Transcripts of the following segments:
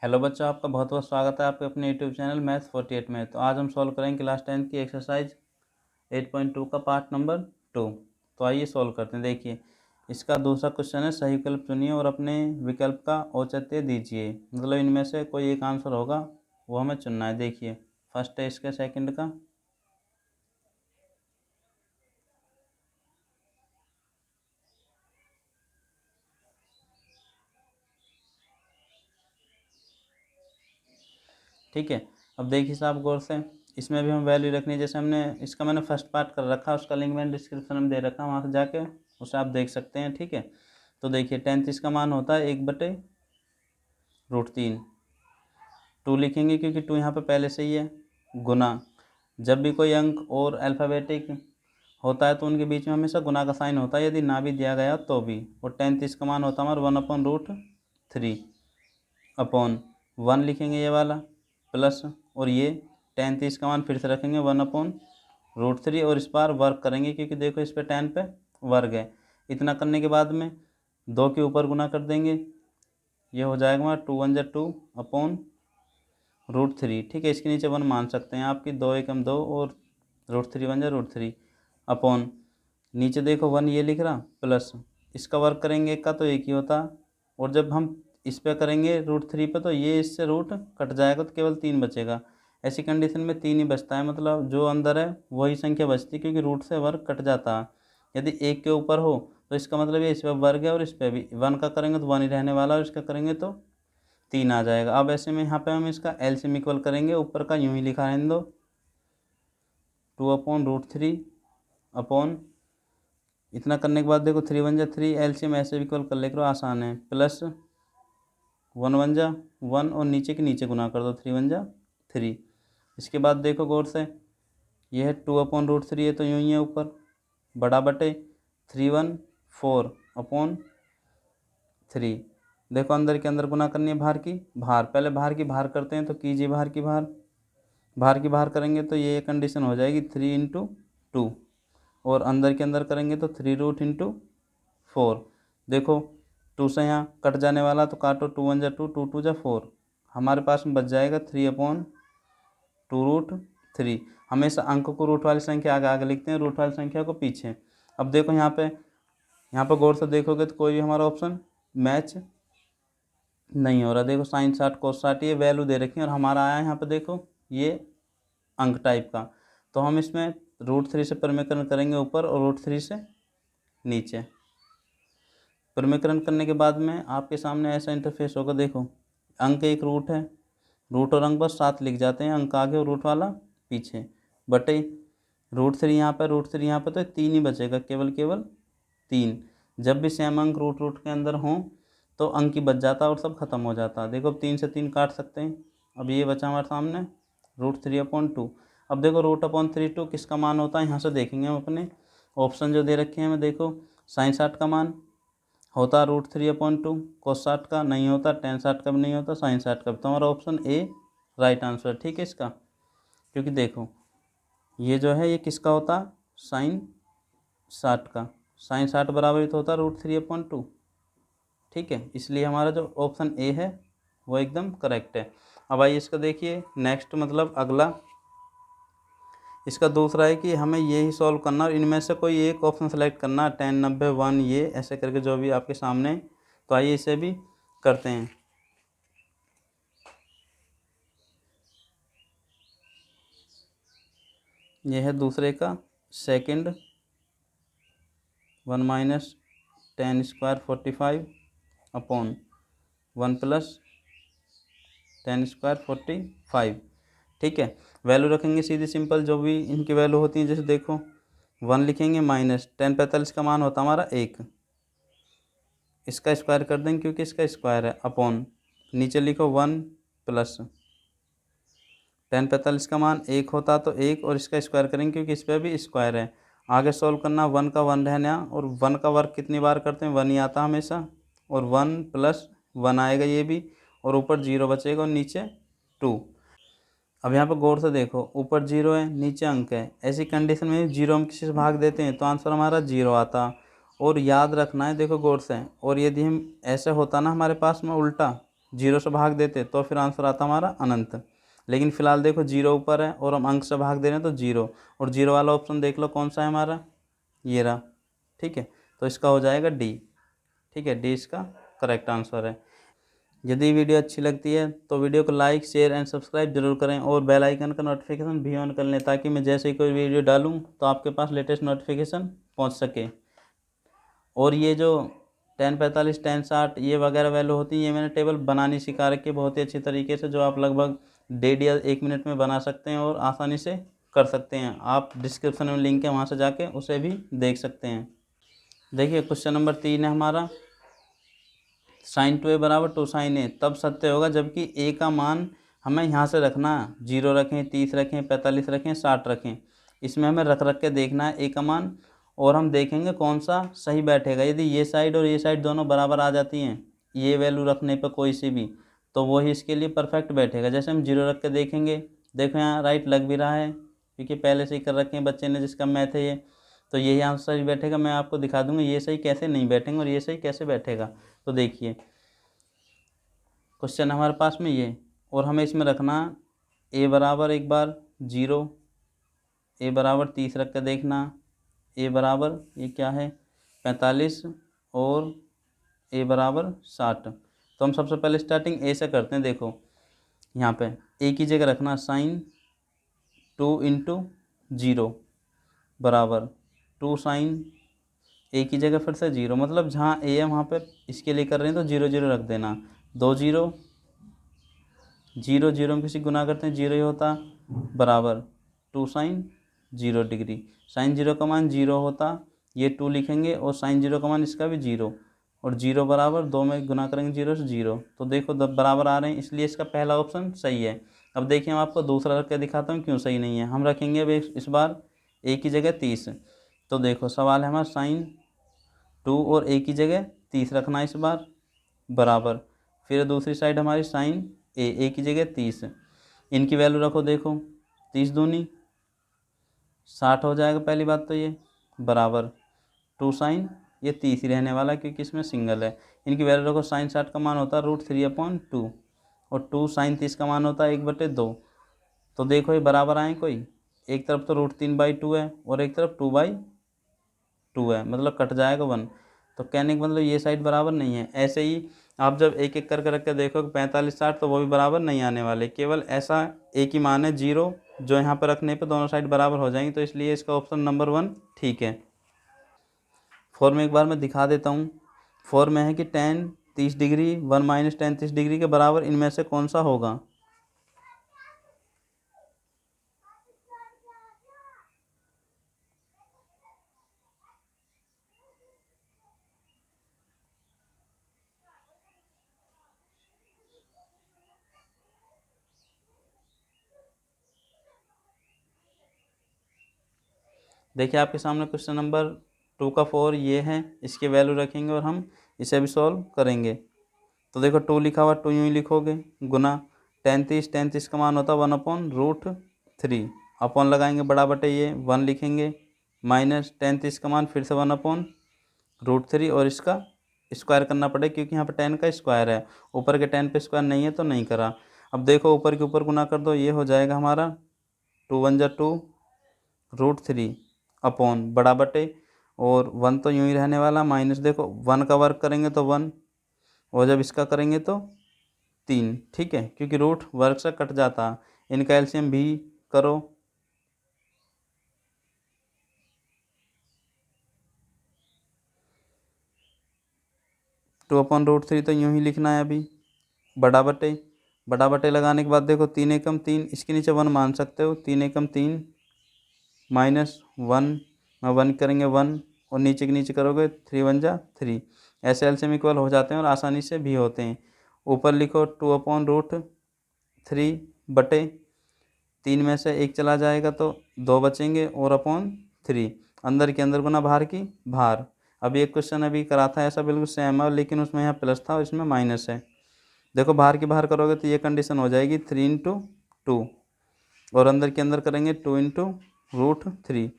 Hello बच्चों, आपका बहुत बहुत स्वागत है आपके अपने यूट्यूब चैनल मैथ्स 48 में। तो आज हम सॉल्व करेंगे क्लास 10 की एक्सरसाइज 8.2 का पार्ट नंबर 2। तो आइए सॉल्व करते हैं। देखिए, इसका दूसरा क्वेश्चन है, सही विकल्प चुनिए और अपने विकल्प का औचित्य दीजिए। मतलब इनमें से कोई एक आंसर होगा, वो हमें चुनना है। देखिए, फर्स्ट है इसके सेकंड का। ठीक है, अब देखिए साहब गौर से, इसमें भी हम वैल्यू रखनी है। जैसे हमने इसका मैंने फर्स्ट पार्ट कर रखा, उसका लिंक मैंने डिस्क्रिप्शन में दे रखा, वहाँ से जाके उसे आप देख सकते हैं। ठीक है, तो देखिए 10 इसका मान होता है 1/√3। 2 लिखेंगे क्योंकि 2 यहाँ पे पहले से ही है। गुना, जब भी कोई अंक और अल्फ़ाबेटिक होता है तो उनके बीच में हमेशा गुना का साइन होता है, यदि ना भी दिया गया तो भी। और 10 इसका मान होता है हमारा 1/√3 अपॉन 1 लिखेंगे ये वाला, प्लस, और ये 10 इसका मान फिर से रखेंगे 1/√3 और इस बार वर्क करेंगे क्योंकि देखो इस पे 10 पे वर्ग है। इतना करने के बाद में 2 के ऊपर गुना कर देंगे, ये हो जाएगा हमारा 2 1 2 अपॉन √3। ठीक है, इसके नीचे 1 मान सकते हैं आपकी, 2 एकम 2 और √3 1 √3 अपॉन, नीचे देखो 1 ये लिख रहा, प्लस इसका वर्क करेंगे एक का तो एक ही होता, और जब हम इस पे करेंगे √3 पे तो ये इससे रूट कट जाएगा तो केवल 3 बचेगा। ऐसी कंडीशन में 3 ही बचता है, मतलब जो अंदर है वही संख्या बचती है क्योंकि रूट से वर्ग कट जाता है। यदि एक के ऊपर हो तो इसका मतलब ये इस पर वर्ग है और इस पर भी 1 का करेंगे तो 1 ही रहने वाला, और इसका करेंगे तो 3 आ जाएगा। अब ऐसे में यहाँ पे हम इसका एलसीएम इक्वल करेंगे, ऊपर का यूं ही लिखा रहने दो, 2/√3 अपॉन, इतना करने के बाद देखो 3 1 3, एलसीएम ऐसे भी इक्वल कर ले करो, आसान है, प्लस 1 1 1 और नीचे के नीचे गुना कर दो, 3 1 3। इसके बाद देखो गौर से, ये है 2/√3 है तो यूँ ही है ऊपर, बड़ा बटे 3 1 4 अपॉन 3। देखो अंदर के अंदर गुना करनी है बाहर की बाहर, पहले बाहर की बाहर करते हैं तो कीजिए बाहर की बाहर, बाहर की बाहर करेंगे तो ये कंडीशन हो जाएगी 3 × 2, और अंदर के अंदर करेंगे तो 3√4। देखो 2 से यहाँ कट जाने वाला तो काटो, 2 1 2 2 2 4, हमारे पास में बच जाएगा 3/2√3। हमेशा अंक को रूट वाली संख्या आगे आगे लिखते हैं, रूट वाली संख्या को पीछे। अब देखो यहाँ पे गौर से देखोगे तो कोई भी हमारा ऑप्शन मैच नहीं हो रहा। देखो साइन 60 कोस 60 ये वैल्यू दे रखी है और हमारा आया यहाँ पे देखो ये अंक टाइप का। तो हम इसमें √3 से परिमेकरण करेंगे ऊपर और √3 से नीचे। परिमेकरण करने के बाद में आपके सामने ऐसा इंटरफेस होगा। देखो अंक एक रूट है, रूट और अंक बस साथ लिख जाते हैं, अंक आगे और रूट वाला पीछे, बटे √3 यहाँ पर, √3 यहाँ पर, तो 3 ही बचेगा, केवल केवल 3। जब भी सेम अंक रूट रूट के अंदर हों तो अंक ही बच जाता और सब खत्म हो जाता। देखो अब 3 से 3 काट सकते हैं। अब ये बचा हमारे सामने √3/2। अब देखो √3/2 किसका मान होता है, यहाँ से देखेंगे हम अपने ऑप्शन जो दे रखे हैं हमें। देखो साइन 60 का मान होता √3/2, कोस 60 का नहीं होता, टेन 60 का भी नहीं होता, साइन 60 का भी। तो हमारा ऑप्शन ए राइट आंसर, ठीक है इसका। क्योंकि देखो ये जो है ये किसका होता, साइन 60 का, साइन 60 बराबर ही तो होता √3/2। ठीक है, इसलिए हमारा जो ऑप्शन ए है वो एकदम करेक्ट है। अब आइए इसका देखिए नेक्स्ट, मतलब अगला इसका दूसरा है कि हमें ये ही सॉल्व करना और इनमें से कोई एक ऑप्शन सेलेक्ट करना, 10 90 1 ये ऐसे करके जो भी आपके सामने। तो आइए इसे भी करते हैं। ये है दूसरे का सेकंड, 1 - 10² 45 अपॉन 1 + 10² 45। ठीक है, वैल्यू रखेंगे सीधी सिंपल जो भी इनकी वैल्यू होती है। जैसे देखो 1 लिखेंगे, माइनस 10 45 का मान होता हमारा 1, इसका स्क्वायर कर देंगे क्योंकि इसका स्क्वायर है, अपॉन नीचे लिखो 1 + 10 45 का मान 1 होता तो 1, और इसका स्क्वायर करेंगे क्योंकि इस पर भी स्क्वायर है। आगे सॉल्व करना, 1 का 1 रहना, और 1 का वर्क कितनी बार करते हैं, 1 ही आता हमेशा, और 1 + 1 आएगा ये भी, और ऊपर 0 बचेगा और नीचे 2। अब यहाँ पर गौर से देखो ऊपर 0 है नीचे अंक है, ऐसी कंडीशन में 0 हम किसी से भाग देते हैं तो आंसर हमारा 0 आता। और याद रखना है देखो गौर से, और यदि हम ऐसे होता ना हमारे पास में उल्टा जीरो से भाग देते तो फिर आंसर आता हमारा अनंत। लेकिन फ़िलहाल देखो जीरो ऊपर है और हम अंक से भाग दे रहे हैं तो जीरो, और जीरो वाला ऑप्शन देख लो कौन सा है हमारा, ये रहा। ठीक है, तो इसका हो जाएगा डी। ठीक है, डी इसका करेक्ट आंसर है। यदि वीडियो अच्छी लगती है तो वीडियो को लाइक शेयर एंड सब्सक्राइब जरूर करें और बेल आइकन का नोटिफिकेशन भी ऑन कर लें, ताकि मैं जैसे ही कोई वीडियो डालूं तो आपके पास लेटेस्ट नोटिफिकेशन पहुंच सके। और ये जो 1045 1060 ये वगैरह वैल्यू होती है, ये मैंने टेबल बनानी सिखा रखी है बहुत ही अच्छी तरीके से, जो आप लगभग 1.5 या 1 मिनट में बना सकते हैं और आसानी से कर सकते हैं। आप डिस्क्रिप्शन में लिंक है, वहाँ से जाके उसे भी देख सकते हैं। देखिए क्वेश्चन नंबर 3 है हमारा, साइन 2a बराबर 2 साइन ए तब सत्य होगा जबकि ए का मान हमें यहाँ से रखना, 0 रखें, 30 रखें, 45 रखें, 60 रखें। इसमें हमें रख रख के देखना है ए का मान, और हम देखेंगे कौन सा सही बैठेगा। यदि ये साइड और ये साइड दोनों बराबर आ जाती हैं ये वैल्यू रखने पर कोई सी भी, तो वही इसके लिए परफेक्ट बैठेगा। जैसे हम 0 रख के देखेंगे, देखो यहाँ राइट लग भी रहा है क्योंकि पहले से ही कर रखे हैं बच्चे ने जिसका मैथ है ये, तो यही आंसर सही बैठेगा। मैं आपको दिखा दूंगा ये सही कैसे नहीं बैठेंगे और ये सही कैसे बैठेगा। तो देखिए क्वेश्चन हमारे पास में ये, और हमें इसमें रखना ए बराबर एक बार 0, ए बराबर 30 रख कर देखना, ए बराबर ये क्या है 45 और ए बराबर 60। तो हम सबसे पहले स्टार्टिंग ए से करते हैं। देखो यहाँ पे ए की जगह रखना साइन 2 इंटू 0 बराबर 2 साइन, ए की जगह फिर से 0, मतलब जहाँ ए है वहाँ पे इसके लिए कर रहे हैं तो 0 0 रख देना, 2 0 0 0 में किसी गुना करते हैं 0 ही होता, बराबर 2 साइन 0 डिग्री। साइन 0 का मान 0 होता, ये 2 लिखेंगे और साइन 0 का मान इसका भी 0, और 0 बराबर 2 में गुना करेंगे 0 से 0, तो देखो बराबर आ रहे हैं, इसलिए इसका पहला ऑप्शन सही है। अब देखिए मैं आपको दूसरा रख के दिखाता हूँ क्यों सही नहीं है। हम रखेंगे अब इस बार ए की जगह 30, तो देखो सवाल है हमारा साइन 2 और ए की जगह 30 रखना इस बार, बराबर फिर दूसरी साइड हमारी साइन ए की जगह 30, इनकी वैल्यू रखो, देखो 30 दूनी 60 हो जाएगा पहली बात तो ये, बराबर 2 साइन, ये 30 ही रहने वाला क्योंकि इसमें सिंगल है। इनकी वैल्यू रखो, साइन 60 का मान होता है √3/2 और 2 साइन 30 का मान होता है 1/2। तो देखो ये बराबर आए कोई, एक तरफ तो √3/2 है और एक तरफ 2/2 है, मतलब कट जाएगा 1। तो कहने का मतलब ये साइड बराबर नहीं है। ऐसे ही आप जब एक एक करके रख के देखो 45 60 तो वो भी बराबर नहीं आने वाले, केवल ऐसा एक ही मान है 0 जो यहाँ पर रखने पे दोनों साइड बराबर हो जाएंगी, तो इसलिए इसका ऑप्शन नंबर 1 ठीक है। फॉर में एक बार मैं दिखा देता हूँ। फॉर में है कि tan 30 डिग्री 1 - tan 30 डिग्री के बराबर इनमें से कौन सा होगा। देखिए आपके सामने क्वेश्चन नंबर 2 का 4 ये है, इसकी वैल्यू रखेंगे और हम इसे भी सॉल्व करेंगे। तो देखो 2 लिखा हुआ, 2 यूँ ही लिखोगे, गुना tan 30 का मान होता है 1/√3, अपॉन लगाएंगे बड़ा बटे ये 1 लिखेंगे, माइनस tan 30 का मान फिर से 1/√3 और इसका स्क्वायर करना पड़ेगा क्योंकि यहाँ पर tan का स्क्वायर है, ऊपर के tan पे स्क्वायर नहीं है तो नहीं करा। अब देखो ऊपर के ऊपर गुना कर दो, ये हो जाएगा हमारा 2 1 जा 2 √3 अपॉन बड़ा बटे, और 1 तो यूँ ही रहने वाला, माइनस देखो 1 का वर्क करेंगे तो 1, और जब इसका करेंगे तो 3। ठीक है, क्योंकि रूट वर्ग से कट जाता, इनका एलसीएम भी करो, (2/√3) तो यूँ ही लिखना है अभी, बड़ा बटे लगाने के बाद देखो 3 एकम 3, इसके नीचे 1 मान सकते हो, 3 एकम 3 माइनस 1 में 1 करेंगे 1 और नीचे के नीचे करोगे 3 1 जा 3, ऐसे एलसीएम इक्वल हो जाते हैं और आसानी से भी होते हैं। ऊपर लिखो 2/√3 बटे 3 में से 1 चला जाएगा तो 2 बचेंगे और अपॉन 3, अंदर के अंदर गुना बाहर की बाहर। अभी एक क्वेश्चन अभी करा था ऐसा बिल्कुल सेम है, लेकिन उसमें यहाँ प्लस था और इसमें माइनस है। देखो बाहर की बाहर करोगे तो ये कंडीशन हो जाएगी 3 × 2 और अंदर के अंदर करेंगे 2 × √3,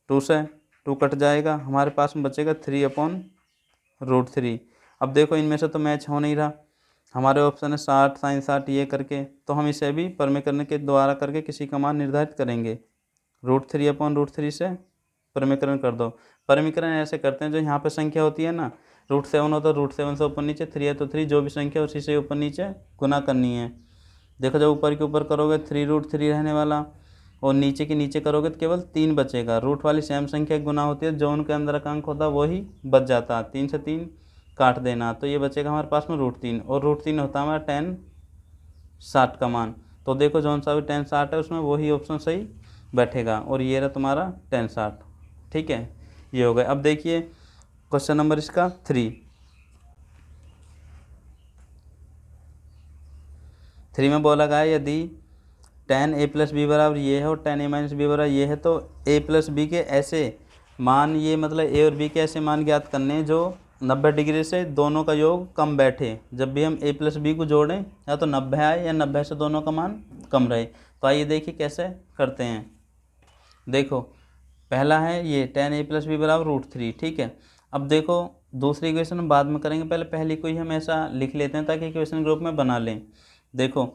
2 से 2 कट जाएगा, हमारे पास में बचेगा 3/√3। अब देखो इनमें से तो मैच हो नहीं रहा, हमारे ऑप्शन है 60 sin 60 ये करके, तो हम इसे भी प्रमेयकरण के द्वारा करके किसी का मान निर्धारित करेंगे। √3/√3 से प्रमेयकरण कर दो। प्रमेयकरण ऐसे करते हैं, जो यहाँ पे संख्या होती है ना, √7 होता है, √7 से ऊपर नीचे 3 है तो 3, जो भी संख्या उसी से ऊपर नीचे गुना करनी है। देखो जब ऊपर के ऊपर करोगे 3√3 रहने वाला, और नीचे के नीचे करोगे तो केवल 3 बचेगा। रूट वाली सेम संख्या गुना होती है, जो उनके अंदर का अंक होता है वही बच जाता है। 3 से 3 काट देना, तो ये बचेगा हमारे पास में √3, और √3 होता है हमारा tan 60 का मान। तो देखो जौन सा भी tan 60 है उसमें वही ऑप्शन सही बैठेगा, और ये रहा तुम्हारा tan 60। ठीक है, ये हो गया। अब देखिए क्वेश्चन नंबर इसका 3 में बोला गया है यदि tan a + b बराबर ये है और tan a - b बराबर ये है, तो a + b के ऐसे मान, ये मतलब a और b के ऐसे मान ज्ञात करने हैं जो 90 डिग्री से दोनों का योग कम बैठे। जब भी हम a + b को जोड़ें या तो 90 आए या 90 से दोनों का मान कम रहे। तो आइए देखिए कैसे करते हैं। देखो पहला है ये tan a + b बराबर √3। ठीक है, अब देखो दूसरी इक्वेशन हम बाद में करेंगे, पहले पहली को ही हम ऐसा लिख लेते हैं ताकि इक्वेशन ग्रुप में बना लें। देखो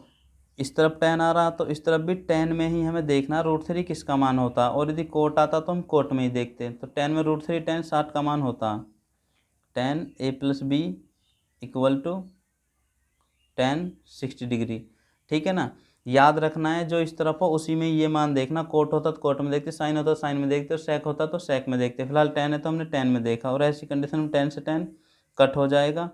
इस तरफ tan आ रहा तो इस तरफ भी tan में ही हमें देखना √3 किसका मान होता, और यदि कोट आता तो हम कोट में ही देखते। तो tan में √3 tan 60 का मान होता, tan a + b = tan 60 degree. ठीक है ना, याद रखना है जो इस तरफ हो उसी में ये मान देखना। कोट होता तो कोट में देखते, साइन होता तो साइन में देखते, और सेक होता तो सेक में देखते। फिलहाल tan है तो हमने tan में देखा, और ऐसी कंडीशन में tan से tan कट हो जाएगा,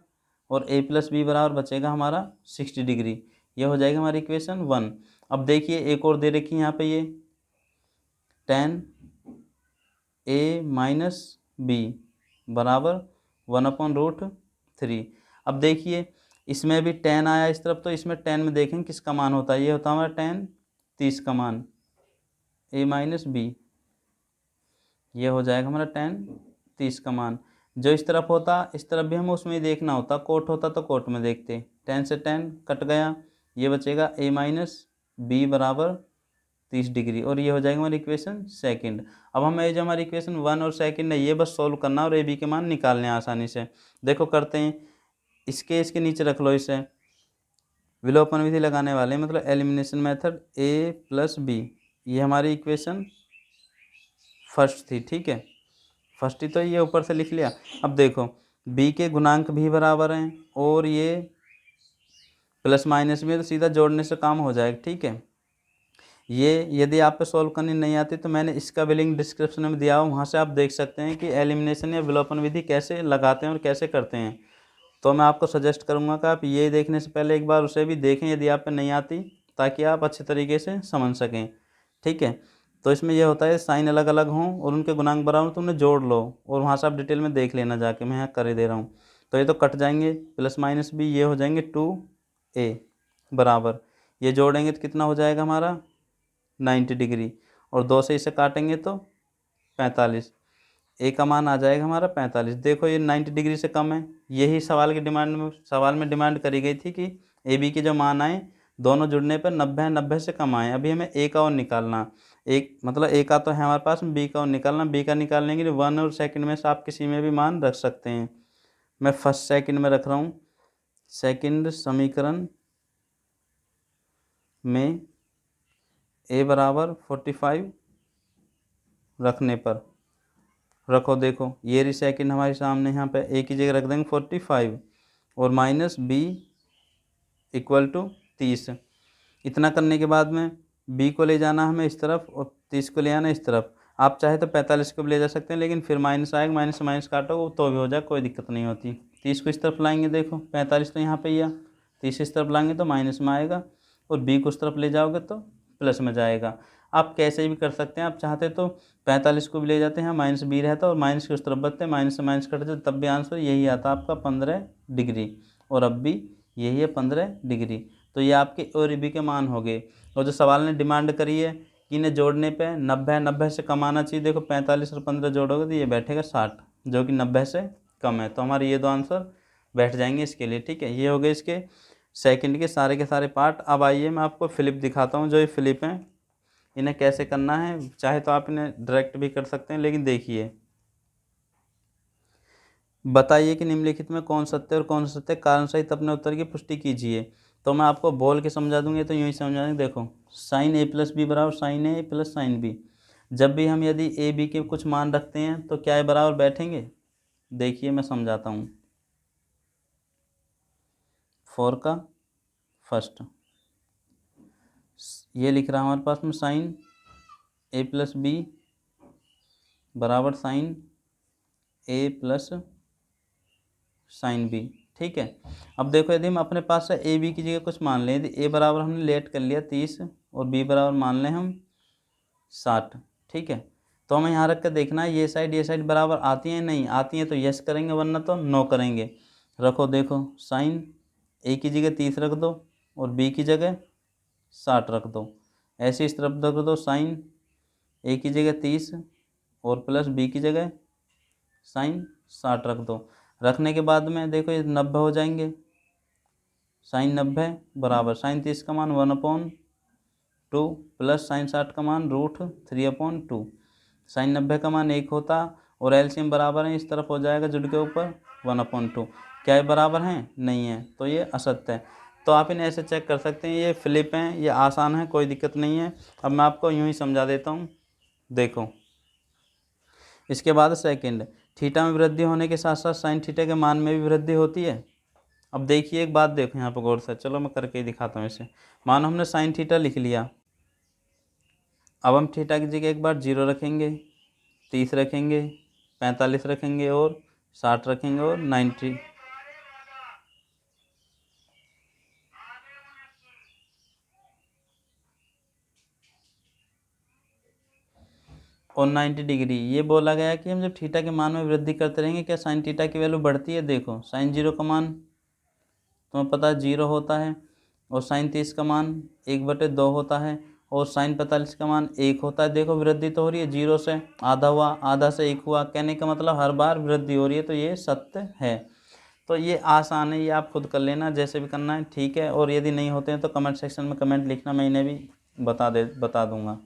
और a + b बराबर बचेगा हमारा 60 डिग्री। ये हो जाएगा हमारी इक्वेशन 1। अब देखिए एक और दे रखी है यहाँ पे, ये tan a - b बराबर 1/√3। अब देखिए इसमें भी tan आया इस तरफ, तो इसमें tan में देखें किसका मान होता है। ये होता है हमारा tan 30 का मान, a - b। ये हो जाएगा हमारा tan 30 का मान। जो इस तरफ होता इस तरफ भी हमें उसमें ही देखना होता, कोट होता तो कोट में देखते। tan से tan कट गया, ये बचेगा a - b बराबर 30 डिग्री, और ये हो जाएगा हमारी इक्वेशन सेकंड। अब हमें ये जो हमारी इक्वेशन 1 और सेकंड है ये बस सोल्व करना और a b के मान निकालने हैं आसानी से। देखो करते हैं, इसके नीचे रख लो इसे, विलोपन विधि लगाने वाले मतलब एलिमिनेशन मेथड। a + b ये हमारी इक्वेशन फर्स्ट थी। ठीक है, फर्स्ट ही तो ये ऊपर से लिख लिया। अब देखो b के गुणांक भी बराबर हैं, और ये प्लस माइनस में तो सीधा जोड़ने से काम हो जाएगा। ठीक है, ये यदि आप पे सॉल्व करनी नहीं आती तो मैंने इसका भी लिंक डिस्क्रिप्शन में दिया हो, वहाँ से आप देख सकते हैं कि एलिमिनेशन या विलोपन विधि कैसे लगाते हैं और कैसे करते हैं। तो मैं आपको सजेस्ट करूँगा कि आप ये देखने से पहले एक बार उसे भी देखें यदि आप पे नहीं आती, ताकि आप अच्छे तरीके से समझ सकें। ठीक है, तो इसमें यह होता है साइन अलग अलग हों और उनके गुणांक बराबर तो उन्हें जोड़ लो, और वहाँ से आप डिटेल में देख लेना जाके, मैं यहाँ कर ही दे रहा हूँ। तो ये तो कट जाएंगे, प्लस माइनस भी ये हो जाएंगे 2a बराबर, ये जोड़ेंगे तो कितना हो जाएगा हमारा 90 डिग्री, और 2 से इसे काटेंगे तो 45। ए का मान आ जाएगा हमारा 45। देखो ये 90 डिग्री से कम है, यही सवाल में डिमांड करी गई थी कि ए बी के जो मान आए दोनों जुड़ने पर 90 से कम आए। अभी हमें ए का और निकालना, एक मतलब ए का तो है हमारे पास, बी का और निकालना। बी का निकालने के लिए 1 और सेकंड में से आप किसी में भी मान रख सकते हैं। मैं फर्स्ट सेकंड में रख रहा हूँ। सेकंड समीकरण में ए बराबर 45 रखने पर रखो, देखो ये रही सेकंड हमारे सामने, यहाँ पे ए की जगह रख देंगे 45 और माइनस बी = 30। इतना करने के बाद में बी को ले जाना हमें इस तरफ और 30 को ले आना इस तरफ। आप चाहे तो 45 को भी ले जा सकते हैं, लेकिन फिर माइनस आएगा, माइनस से माइनस काटो तो भी हो जाए, कोई दिक्कत नहीं होती। 30 को इस तरफ लाएंगे, देखो 45 तो यहाँ पे ही आ, 30 इस तरफ लाएंगे तो माइनस में आएगा, और बी को उस तरफ ले जाओगे तो प्लस में जाएगा। आप कैसे भी कर सकते हैं, आप चाहते तो 45 को भी ले जाते हैं, माइनस बी रहता और माइनस के उस तरफ बचते, माइनस से माइनस कट जाते, तब भी आंसर यही आता आपका 15 डिग्री, और अब भी यही है 15 डिग्री। तो ये आपके ए और बी के मान हो गए। और जो सवाल ने डिमांड करी है कि इन्हें जोड़ने पे 90 से कम आना चाहिए, देखो 45 और 15 जोड़ोगे तो ये बैठेगा 60, जो कि 90 से कम है। तो हमारे ये दो आंसर बैठ जाएंगे इसके लिए। ठीक है, ये हो गए इसके सेकंड के सारे पार्ट। अब आइए मैं आपको फ्लिप दिखाता हूँ। जो ये फ्लिप हैं इन्हें कैसे करना है, चाहे तो आप इन्हें डायरेक्ट भी कर सकते हैं, लेकिन देखिए बताइए कि निम्नलिखित में कौन सत्य और कौन सत्य, कारण सहित अपने उत्तर की पुष्टि कीजिए। तो मैं आपको बोल के समझा दूंगी, तो यूँ ही समझा देंगे। देखो साइन ए प्लस बी बराबर साइन ए प्लस साइन बी। जब भी हम यदि ए बी के कुछ मान रखते हैं तो क्या है बराबर बैठेंगे। देखिए मैं समझाता हूँ। 4 का फर्स्ट ये लिख रहा हूँ हमारे पास में साइन ए प्लस बी बराबर साइन ए प्लस साइन बी। ठीक है। अब देखो यदि हम अपने पास से ए बी की जगह कुछ मान लें, यदि ए बराबर हमने लेट कर लिया 30 और बी बराबर मान लें हम 60। ठीक है। तो हमें यहाँ रख कर देखना है ये साइड बराबर आती हैं, नहीं आती हैं तो यस करेंगे वरना तो नो करेंगे। रखो देखो साइन ए की जगह 30 रख दो और बी की जगह 60 रख दो। ऐसे इस तरफ रख दो साइन ए की जगह 30 और प्लस बी की जगह साइन 60 रख दो। रखने के बाद में देखो ये 90 हो जाएंगे। साइन 90 बराबर साइन 30 का मान 1/2 प्लस साइन 60 का मान √3/2। साइन 90 का मान 1 होता और एलसीएम बराबर है, इस तरफ हो जाएगा जुड़ के ऊपर 1/2। क्या ये बराबर हैं? नहीं है, तो ये असत्य है। तो आप इन्हें ऐसे चेक कर सकते हैं, ये फ्लिप हैं, ये आसान है, कोई दिक्कत नहीं है। अब मैं आपको यूँ ही समझा देता हूँ। देखो इसके बाद सेकंड, थीटा में वृद्धि होने के साथ साथ साइन थीटा के मान में भी वृद्धि होती है। अब देखिए एक बात देखो यहाँ पर गौर से, चलो मैं करके ही दिखाता हूँ इसे। मानो हमने साइन थीटा लिख लिया, अब हम थीटा की जगह एक बार 0 रखेंगे, 30 रखेंगे, 45 रखेंगे और 60 रखेंगे और 90 और 90 डिग्री। ये बोला गया है कि हम जब थीटा के मान में वृद्धि करते रहेंगे क्या साइन थीटा की वैल्यू बढ़ती है। देखो साइन 0 का मान तुम्हें पता है 0 होता है और साइन 30 का मान 1/2 होता है और साइन 45 का मान 1 होता है। देखो वृद्धि तो हो रही है, 0 से आधा हुआ, आधा से 1 हुआ, कहने का मतलब हर बार वृद्धि हो रही है, तो ये सत्य है। तो ये आसान है, ये आप खुद कर लेना जैसे भी करना है। ठीक है। और यदि नहीं होते हैं तो कमेंट सेक्शन में कमेंट लिखना, मैं इन्हें भी बता दूंगा।